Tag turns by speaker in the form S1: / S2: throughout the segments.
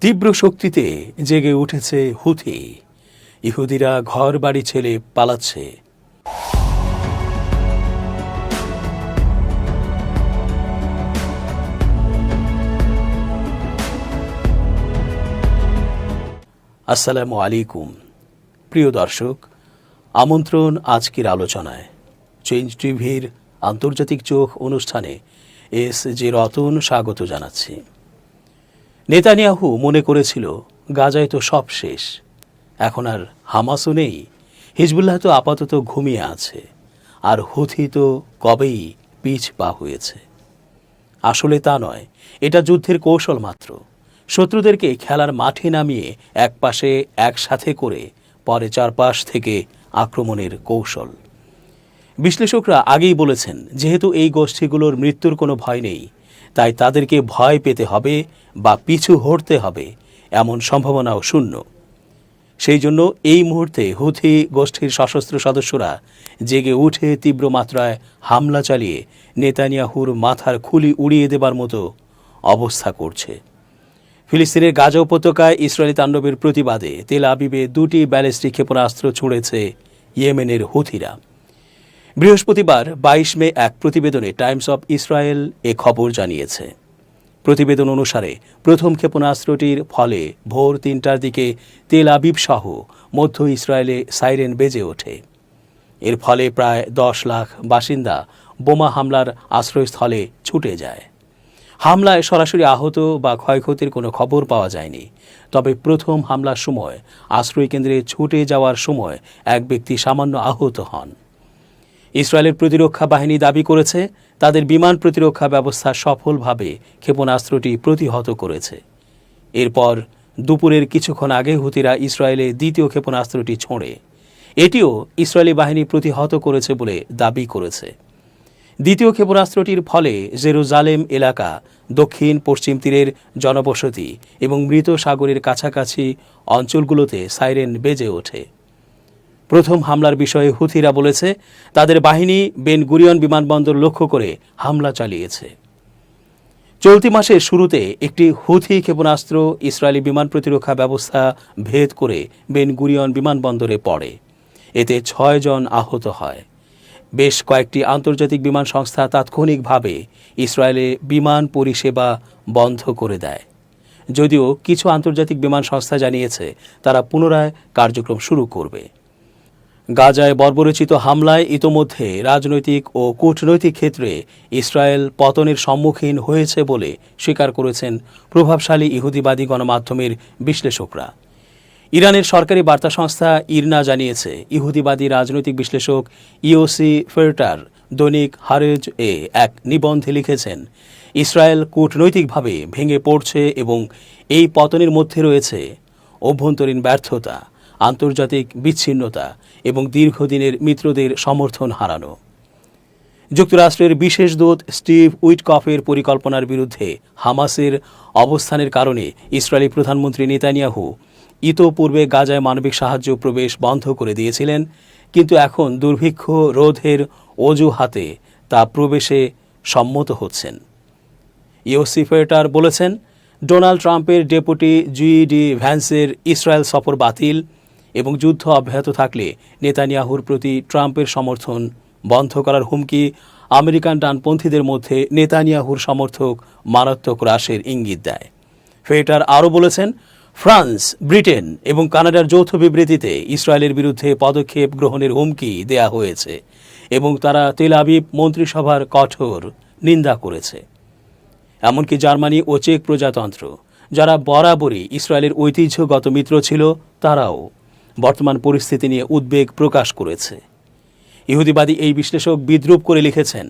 S1: তীব্র শক্তিতে জেগে উঠেছে হুথি। ইহুদিরা ঘর বাড়ি ছেড়ে পালাচ্ছে। আসসালামু আলাইকুম প্রিয় দর্শক, আমন্ত্রণ আজকের আলোচনায়। চেঞ্জ টিভির আন্তর্জাতিক চোখ অনুষ্ঠানে এস.জে. রতন স্বাগত জানাচ্ছি। নেতানিয়াহু মনে করেছিল গাজায় তো সব শেষ, এখন আর হামাসও নেই, হিজবুল্লাহ তো আপাতত ঘুমিয়ে আছে, আর হুথি তো কবেই পিছ পা হয়েছে। আসলে তা নয়, এটা যুদ্ধের কৌশল মাত্র। শত্রুদেরকে খেলার মাঠে নামিয়ে একপাশে একসাথে করে পরে চারপাশ থেকে আক্রমণের কৌশল। বিশ্লেষকরা আগেই বলেছেন, যেহেতু এই গোষ্ঠীগুলোর মৃত্যুর কোনো ভয় নেই, তাই তাদেরকে ভয় পেতে হবে বা পিছু হটতে হবে এমন সম্ভাবনাও শূন্য। সেই জন্য এই মুহূর্তে হুথি গোষ্ঠীর সশস্ত্র সদস্যরা জেগে উঠে তীব্র মাত্রায় হামলা চালিয়ে নেতানিয়াহুর মাথার খুলি উড়িয়ে দেবার মতো অবস্থা করছে। ফিলিস্তিনের গাজা উপত্যকায় ইসরায়েলি তাণ্ডবের প্রতিবাদে তেল আবিবে 2টি ব্যালিস্টিক ক্ষেপণাস্ত্র ছুঁড়েছে ইয়েমেনের হুথিরা। বৃহস্পতিবার 22 মে এক প্রতিবেদনে টাইমস অব ইসরায়েল এ খবর জানিয়েছে। প্রতিবেদন অনুসারে প্রথম ক্ষেপণাস্ত্রটির ফলে ভোর 3টার দিকে তেল আবিব সহ মধ্য ইসরায়েলে সাইরেন বেজে ওঠে। এর ফলে প্রায় 10 লাখ বাসিন্দা বোমা হামলার আশ্রয়স্থলে ছুটে যায়। হামলায় সরাসরি আহত বা ক্ষয়ক্ষতির কোনো খবর পাওয়া যায়নি, তবে প্রথম হামলার সময় আশ্রয়কেন্দ্রে ছুটে যাওয়ার সময় এক ব্যক্তি সামান্য আহত হন। ইসরায়েলের প্রতিরক্ষা বাহিনী দাবি করেছে, তাদের বিমান প্রতিরক্ষা ব্যবস্থা সফলভাবে ক্ষেপণাস্ত্রটি প্রতিহত করেছে। এরপর দুপুরের কিছুক্ষণ আগে হুথিরা ইসরায়েলে দ্বিতীয় ক্ষেপণাস্ত্রটি ছোঁড়ে। এটিও ইসরায়েলি বাহিনী প্রতিহত করেছে বলে দাবি করেছে। দ্বিতীয় ক্ষেপণাস্ত্রটির ফলে জেরুজালেম এলাকা, দক্ষিণ পশ্চিম তীরের জনবসতি এবং মৃত সাগরের কাছাকাছি অঞ্চলগুলোতে সাইরেন বেজে ওঠে। প্রথম হামলার বিষয়ে হুথিরা বলেছে, তাদের বাহিনী বেন গুরিয়ন বিমানবন্দর লক্ষ্য করে হামলা চালিয়েছে। চলতি মাসের শুরুতে একটি হুথি ক্ষেপণাস্ত্র ইসরায়েলি বিমান প্রতিরক্ষা ব্যবস্থা ভেদ করে বেন গুরিয়ন বিমানবন্দরে পড়ে। এতে 6 জন আহত হয়। বেশ কয়েকটি আন্তর্জাতিক বিমান সংস্থা তাৎক্ষণিকভাবে ইসরায়েলে বিমান পরিষেবা বন্ধ করে দেয়, যদিও কিছু আন্তর্জাতিক বিমান সংস্থা জানিয়েছে তারা পুনরায় কার্যক্রম শুরু করবে। গাজায় বর্বরোচিত হামলায় ইতোমধ্যে রাজনৈতিক ও কূটনৈতিক ক্ষেত্রে ইসরায়েল পতনের সম্মুখীন হয়েছে বলে স্বীকার করেছেন প্রভাবশালী ইহুদিবাদী গণমাধ্যমের বিশ্লেষকরা। ইরানের সরকারি বার্তা সংস্থা ইরনা জানিয়েছে, ইহুদিবাদী রাজনৈতিক বিশ্লেষক ইওসি ফেরটার দৈনিক হারেজ এ এক নিবন্ধে লিখেছেন, ইসরায়েল কূটনৈতিকভাবে ভেঙে পড়ছে এবং এই পতনের মধ্যে রয়েছে অভ্যন্তরীণ ব্যর্থতা, আন্তর্জাতিক বিচ্ছিন্নতা এবং দীর্ঘদিনের মিত্রদের সমর্থন হারানো। যুক্তরাষ্ট্রের বিশেষ দূত স্টিভ উইটকফের পরিকল্পনার বিরুদ্ধে হামাসের অবস্থানের কারণে ইসরায়েলি প্রধানমন্ত্রী নেতানিয়াহু ইতোপূর্বে গাজায় মানবিক সাহায্য প্রবেশ বন্ধ করে দিয়েছিলেন, কিন্তু এখন দুর্ভিক্ষ রোধের অজুহাতে তা প্রবেশে সম্মত হচ্ছেন। ইওসি ফেরটার বলেছেন, ডোনাল্ড ট্রাম্পের ডেপুটি জি.ডি. ভ্যান্সের ইসরায়েল সফর বাতিল এবং যুদ্ধ অব্যাহত থাকলে নেতানিয়াহুর প্রতি ট্রাম্পের সমর্থন বন্ধ করার হুমকি আমেরিকান ডানপন্থীদের মধ্যে নেতানিয়াহুর সমর্থক মারাত্মক হ্রাসের ইঙ্গিত দেয়। ফেরটার আরও বলেছেন, ফ্রান্স, ব্রিটেন এবং কানাডার যৌথ বিবৃতিতে ইসরায়েলের বিরুদ্ধে পদক্ষেপ গ্রহণের হুমকি দেয়া হয়েছে এবং তারা তেল আবিব মন্ত্রিসভার কঠোর নিন্দা করেছে। এমনকি জার্মানি ও চেক প্রজাতন্ত্র, যারা বরাবরই ইসরায়েলের ঐতিহ্যগত মিত্র ছিল, তারাও বর্তমান পরিস্থিতি নিয়ে উদ্বেগ প্রকাশ করেছে। ইহুদিবাদী এই বিশ্লেষক বিদ্রূপ করে লিখেছেন,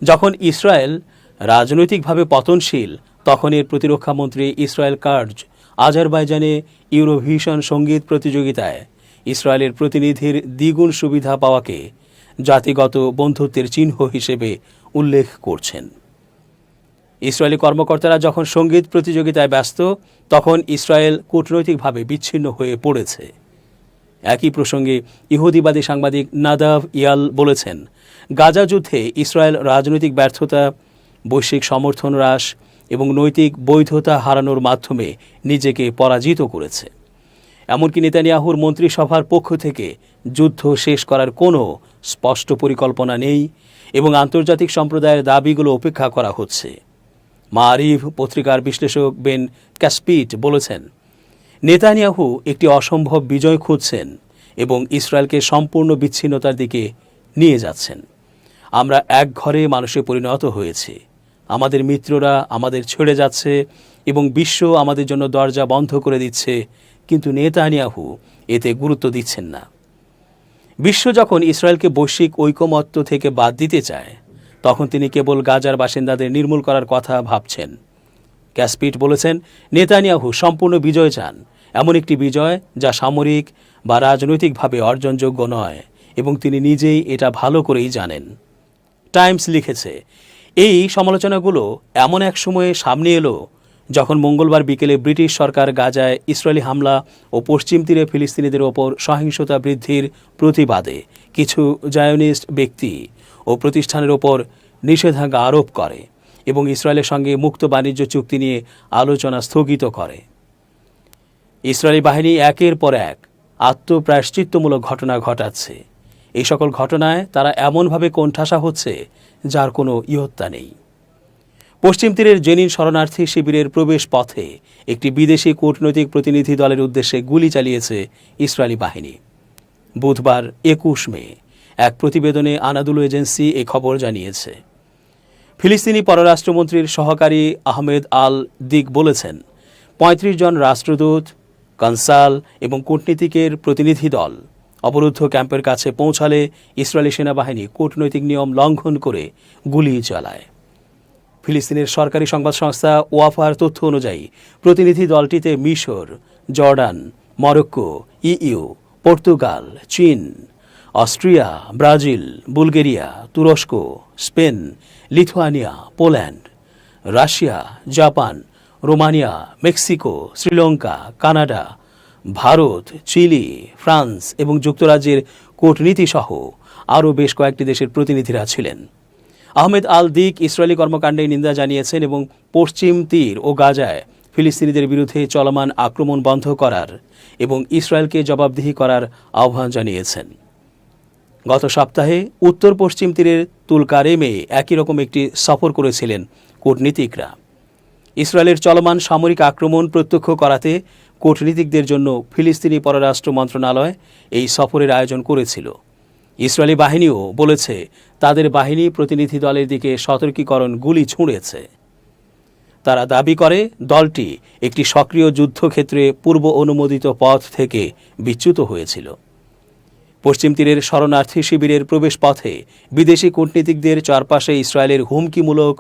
S1: যখন ইসরায়েল রাজনৈতিকভাবে পতনশীল, তখন এর প্রতিরক্ষামন্ত্রী ইসরায়েল কার্জ আজারবাইজানে ইউরোভিশন সঙ্গীত প্রতিযোগিতায় ইসরায়েলের প্রতিনিধির দ্বিগুণ সুবিধা পাওয়াকে জাতিগত বন্ধুত্বের চিহ্ন হিসেবে উল্লেখ করছেন। ইসরায়েলি কর্মকর্তারা যখন সঙ্গীত প্রতিযোগিতায় ব্যস্ত, তখন ইসরায়েল কূটনৈতিকভাবে বিচ্ছিন্ন হয়ে পড়েছে। একই প্রসঙ্গে ইহুদিবাদী সাংবাদিক নাদাভ ইয়াল বলেছেন, গাজা যুদ্ধে ইসরায়েল রাজনৈতিক ব্যর্থতা, বৈশ্বিক সমর্থন হ্রাস এবং নৈতিক বৈধতা হারানোর মাধ্যমে নিজেকে পরাজিত করেছে। এমনকি নেতানিয়াহুর মন্ত্রিসভার পক্ষ থেকে যুদ্ধ শেষ করার কোনো স্পষ্ট পরিকল্পনা নেই এবং আন্তর্জাতিক সম্প্রদায়ের দাবিগুলো উপেক্ষা করা হচ্ছে। মারিফ পত্রিকার বিশ্লেষক বেন ক্যাসপিট বলেছেন, নেতানিয়াহু একটি অসম্ভব বিজয় খুঁজছেন এবং ইসরায়েলকে সম্পূর্ণ বিচ্ছিন্নতার দিকে নিয়ে যাচ্ছেন। আমরা এক ঘরে মানুষে পরিণত হয়েছি। আমাদের মিত্ররা আমাদের ছেড়ে যাচ্ছে এবং বিশ্ব আমাদের জন্য দরজা বন্ধ করে দিচ্ছে, কিন্তু নেতানিয়াহু এতে গুরুত্ব দিচ্ছেন না। বিশ্ব যখন ইসরায়েলকে বৈশ্বিক ঐকমত্য থেকে বাদ দিতে চায়, তখন তিনি কেবল গাজার বাসিন্দাদের নির্মূল করার কথা ভাবছেন। ক্যাসপিট বলেছেন, নেতানিয়াহু সম্পূর্ণ বিজয় চান, এমন একটি বিজয় যা সামরিক বা রাজনৈতিকভাবে অর্জনযোগ্য নয়, এবং তিনি নিজেই এটা ভালো করেই জানেন। টাইমস লিখেছে, এই সমালোচনাগুলো এমন এক সময়ে সামনে এলো যখন মঙ্গলবার বিকেলে ব্রিটিশ সরকার গাজায় ইসরায়েলি হামলা ও পশ্চিম তীরে ফিলিস্তিনিদের ওপর সহিংসতা বৃদ্ধির প্রতিবাদে কিছু জায়োনিস্ট ব্যক্তি ও প্রতিষ্ঠানের ওপর নিষেধাজ্ঞা আরোপ করে এবং ইসরায়েলের সঙ্গে মুক্ত বাণিজ্য চুক্তি নিয়ে আলোচনা স্থগিত করে। ইসরায়েলি বাহিনী একের পর এক আত্মপ্রায়শ্চিত্তমূলক ঘটনা ঘটাচ্ছে। এই সকল ঘটনায় তারা এমনভাবে কোণঠাসা হচ্ছে যার কোনো ইয়ত্তা নেই। পশ্চিম তীরের জেনিন শরণার্থী শিবিরের প্রবেশ পথে একটি বিদেশি কূটনৈতিক প্রতিনিধি দলের উদ্দেশ্যে গুলি চালিয়েছে ইসরায়েলি বাহিনী। বুধবার 21 মে এক প্রতিবেদনে আনাদুলু এজেন্সি এ খবর জানিয়েছে। ফিলিস্তিনি পররাষ্ট্রমন্ত্রীর সহকারী আহমেদ আল দিক বলেছেন, 35 জন রাষ্ট্রদূত, কনসাল এবং কূটনীতিকের প্রতিনিধি দল অবরুদ্ধ ক্যাম্পের কাছে পৌঁছালে ইসরায়েলি সেনাবাহিনী কূটনৈতিক নিয়ম লঙ্ঘন করে গুলি চালায়। ফিলিস্তিনের সরকারি সংবাদ সংস্থা ওয়াফার তথ্য অনুযায়ী প্রতিনিধি দলটিতে মিশর, জর্ডান, মরক্কো, ইইউ, পর্তুগাল, চীন, অস্ট্রিয়া, ব্রাজিল, বুলগেরিয়া, তুরস্ক, Spain, Lithuania, Poland, Russia, Japan, Romania, Mexico, Sri Lanka, Canada, Bharat, Chile, France এবং যুক্তরাজ্যের কূটনীতিসহ আরও বেশ কয়েকটি দেশের প্রতিনিধিরা ছিলেন। আহমেদ আল দিক ইসরায়েলি কর্মকাণ্ডে নিন্দা জানিয়েছেন এবং পশ্চিম তীর ও গাজায় ফিলিস্তিনিদের বিরুদ্ধে চলমান আক্রমণ বন্ধ করার এবং ইসরায়েলকে জবাবদিহি করার আহ্বান জানিয়েছেন। গত সপ্তাহে উত্তর পশ্চিম তীরের তুলকারেমে একই রকম একটি সফর করেছিলেন কূটনীতিকরা। ইসরায়েলের চলমান সামরিক আক্রমণ প্রত্যক্ষ করাতে কূটনীতিকদের জন্য ফিলিস্তিনি পররাষ্ট্র মন্ত্রণালয় এই সফরের আয়োজন করেছিল। ইসরায়েলি বাহিনীও বলেছে তাদের বাহিনী প্রতিনিধি দলের দিকে সতর্কীকরণ গুলি ছুঁড়েছে। তারা দাবি করে দলটি একটি সক্রিয় যুদ্ধক্ষেত্রে পূর্ব অনুমোদিত পথ থেকে বিচ্যুত হয়েছিল। পশ্চিম তীরের শরণার্থী শিবিরের প্রবেশ পথে বিদেশি কূটনীতিকদের চারপাশে ইসরায়েলের হুমকিমূলক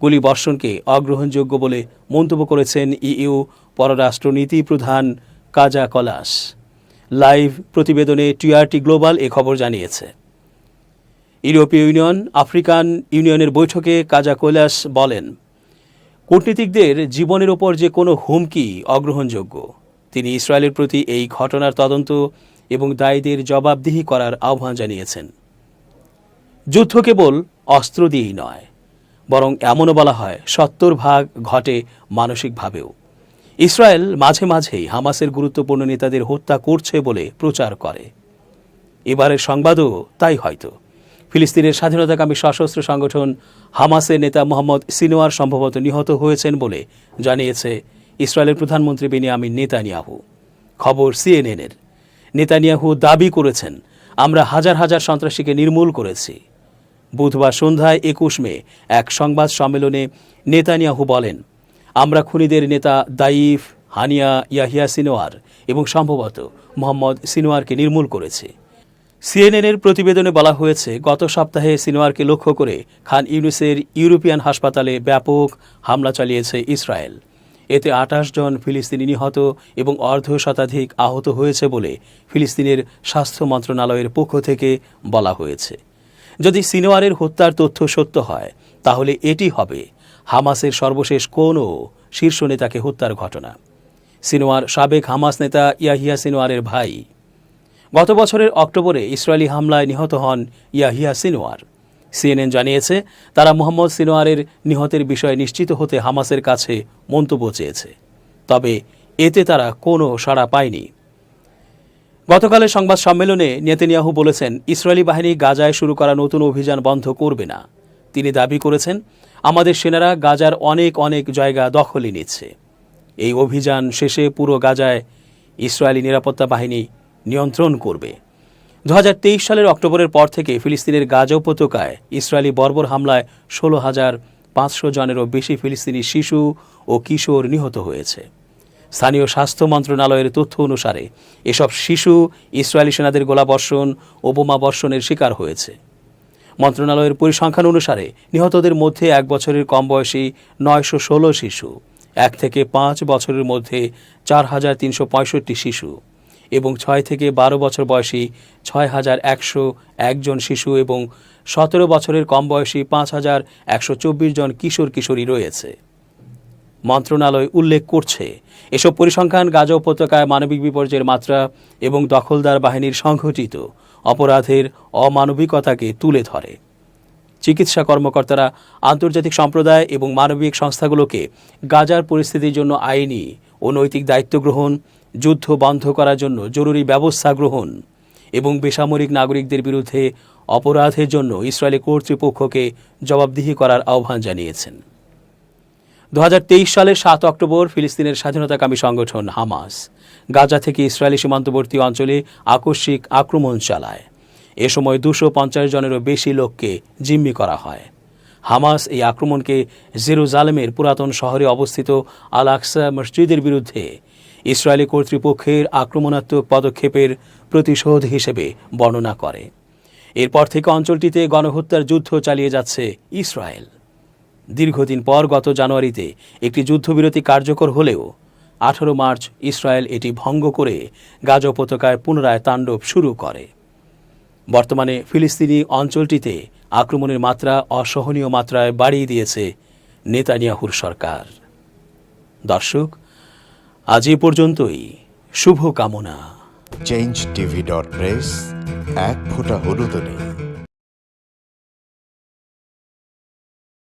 S1: গুলিবর্ষণকে অগ্রহণযোগ্য বলে মন্তব্য করেছেন ইইউ পররাষ্ট্রনীতি প্রধান কাজা কলাস। লাইভ প্রতিবেদনে টিআরটি গ্লোবাল এ খবর জানিয়েছে। ইউরোপীয় ইউনিয়ন আফ্রিকান ইউনিয়নের বৈঠকে কাজা কৈলাস বলেন, কূটনীতিকদের জীবনের ওপর যে কোনো হুমকি অগ্রহণযোগ্য। তিনি ইসরায়েলের প্রতি এই ঘটনার তদন্ত এবং দায়ীদের জবাবদিহি করার আহ্বান জানিয়েছেন। যুদ্ধ কেবল অস্ত্র দিয়েই নয়, বরং এমনও বলা হয় 70% ঘটে মানসিকভাবেও। ইসরায়েল মাঝে মাঝেই হামাসের গুরুত্বপূর্ণ নেতাদের হত্যা করছে বলে প্রচার করে। এবারের সংবাদও তাই হয়তো। ফিলিস্তিনের স্বাধীনতাকামী সশস্ত্র সংগঠন হামাসের নেতা মোহাম্মদ সিনোয়ার সম্ভবত নিহত হয়েছেন বলে জানিয়েছে ইসরায়েলের প্রধানমন্ত্রী বেনিয়ামিন নেতানিয়াহু। খবর সিএনএনের। নেতানিয়াহু দাবি করেছেন, আমরা হাজার হাজার সন্ত্রাসীকে নির্মূল করেছি। বুধবার সন্ধ্যায় 21 মে এক সংবাদ সম্মেলনে নেতানিয়াহু বলেন, আমরা খুনিদের নেতা দাইফ, হানিয়া ইয়াহিয়া সিনোয়ার এবং সম্ভবত মোহাম্মদ সিনোয়ারকে নির্মূল করেছি। সিএনএনের প্রতিবেদনে বলা হয়েছে, গত সপ্তাহে সিনোয়ারকে লক্ষ্য করে খান ইউনিসের ইউরোপিয়ান হাসপাতালে ব্যাপক হামলা চালিয়েছে ইসরায়েল। এতে 28 জন ফিলিস্তিনি নিহত এবং অর্ধশতাধিক আহত হয়েছে বলে ফিলিস্তিনের স্বাস্থ্য মন্ত্রণালয়ের পক্ষ থেকে বলা হয়েছে। যদি সিনোয়ারের হত্যার তথ্য সত্য হয়, তাহলে এটি হবে হামাসের সর্বশেষ কোনো শীর্ষ নেতাকে হত্যার ঘটনা। সিনোয়ার সাবেক হামাস নেতা ইয়াহিয়া সিনোয়ারের ভাই। গত বছরের অক্টোবরে ইসরায়েলি হামলায় নিহত হন ইয়াহিয়া সিনোয়ার। সিএনএন জানিয়েছে তারা মোহাম্মদ সিনোয়ারের নিহতের বিষয়ে নিশ্চিত হতে হামাসের কাছে মন্তব্য চেয়েছে, তবে এতে তারা কোনো সাড়া পায়নি। গতকালের সংবাদ সম্মেলনে নেতানিয়াহু বলেছেন ইসরায়েলি বাহিনী গাজায় শুরু করা নতুন অভিযান বন্ধ করবে না। তিনি দাবি করেছেন, আমাদের সেনারা গাজার অনেক অনেক জায়গা দখলে নিচ্ছে। এই অভিযান শেষে পুরো গাজায় ইসরায়েলি নিরাপত্তা বাহিনী নিয়ন্ত্রণ করবে। 2023 সালের অক্টোবরের পর থেকে ফিলিস্তিনের গাজা উপত্যকায় ইসরায়েলি বর্বর হামলায় 16,500 জনেরও বেশি ফিলিস্তিনি শিশু ও কিশোর নিহত হয়েছে। স্থানীয় স্বাস্থ্য মন্ত্রণালয়ের তথ্য অনুসারে এসব শিশু ইসরায়েলি সেনাদের গোলাবর্ষণ ও বোমাবর্ষণের শিকার হয়েছে। মন্ত্রণালয়ের পরিসংখ্যান অনুসারে নিহতদের মধ্যে 1 বছরের কম বয়সী 916 শিশু, 1 থেকে 5 বছরের মধ্যে 4,365 শিশু এবং 6 থেকে 12 বছর বয়সী 6,101 জন শিশু এবং 17 বছরের কম বয়সী 5,124 জন কিশোর কিশোরী রয়েছে। মন্ত্রণালয় উল্লেখ করছে, এসব পরিসংখ্যান গাজা উপত্যকায় মানবিক বিপর্যয়ের মাত্রা এবং দখলদার বাহিনীর সংঘটিত অপরাধের অমানবিকতাকে তুলে ধরে। চিকিৎসা কর্মকর্তারা আন্তর্জাতিক সম্প্রদায় এবং মানবিক সংস্থাগুলোকে গাজার পরিস্থিতির জন্য আইনি ও নৈতিক দায়িত্ব গ্রহণ, যুদ্ধ বন্ধ করার জন্য জরুরি ব্যবস্থা গ্রহণ এবং বেসামরিক নাগরিকদের বিরুদ্ধে অপরাধের জন্য ইসরায়েলি কর্তৃপক্ষকে জবাবদিহি করার আহ্বান জানিয়েছেন। 2023 সালের 7 অক্টোবর ফিলিস্তিনের স্বাধীনতাকামী সংগঠন হামাস গাজা থেকে ইসরায়েলি সীমান্তবর্তী অঞ্চলে আকস্মিক আক্রমণ চালায়। এ সময় 250 জনেরও বেশি লোককে জিম্মি করা হয়। হামাস এই আক্রমণকে জেরুজালেমের পুরাতন শহরে অবস্থিত আল আকসা মসজিদের বিরুদ্ধে ইসরায়েলি কর্তৃপক্ষের আক্রমণাত্মক পদক্ষেপের প্রতিশোধ হিসেবে বর্ণনা করে। এরপর থেকে অঞ্চলটিতে গণহত্যার যুদ্ধ চালিয়ে যাচ্ছে ইসরায়েল। দীর্ঘদিন পর গত জানুয়ারিতে একটি যুদ্ধবিরতি কার্যকর হলেও 18 মার্চ ইসরায়েল এটি ভঙ্গ করে গাজা উপত্যকায় পুনরায় তাণ্ডব শুরু করে। বর্তমানে ফিলিস্তিনি অঞ্চলটিতে আক্রমণের মাত্রা অসহনীয় মাত্রায় বাড়িয়ে দিয়েছে নেতানিয়াহুর সরকার। দর্শক, আজ এ পর্যন্তই। শুভ কামনা।
S2: changeTV.press, এক ফোঁটা হলুদও নেই।